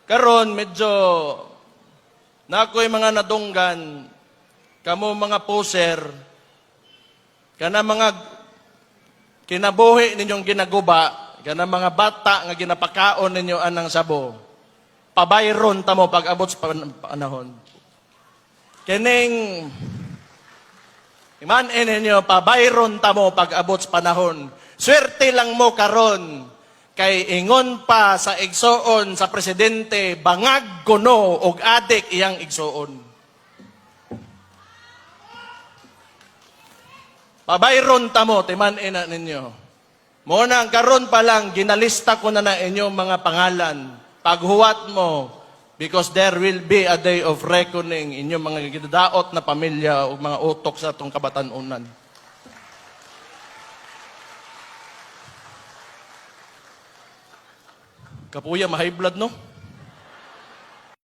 Karon medyo na ako'y mga nadunggan, kamo mga poser, kana mga kinabuhi ninyong ginaguba, kana mga bata nga ginapakaon ninyo anang sabo, pabayron tamo pag abot sa panahon. Kining imanin ninyo, pabayron tamo pag abot sa panahon. Swerte lang mo karon kay ingon pa sa igsoon sa presidente, bangag kuno og adik iyang igsoon. Pabayron tamo, timan-ina ninyo. Muna ang karon pa lang, ginalista ko na inyong mga pangalan. Paghuwat mo, because there will be a day of reckoning inyong mga gidadaot na pamilya o mga utok sa itong kabatanunan. Kapuya, ma-high blood, no?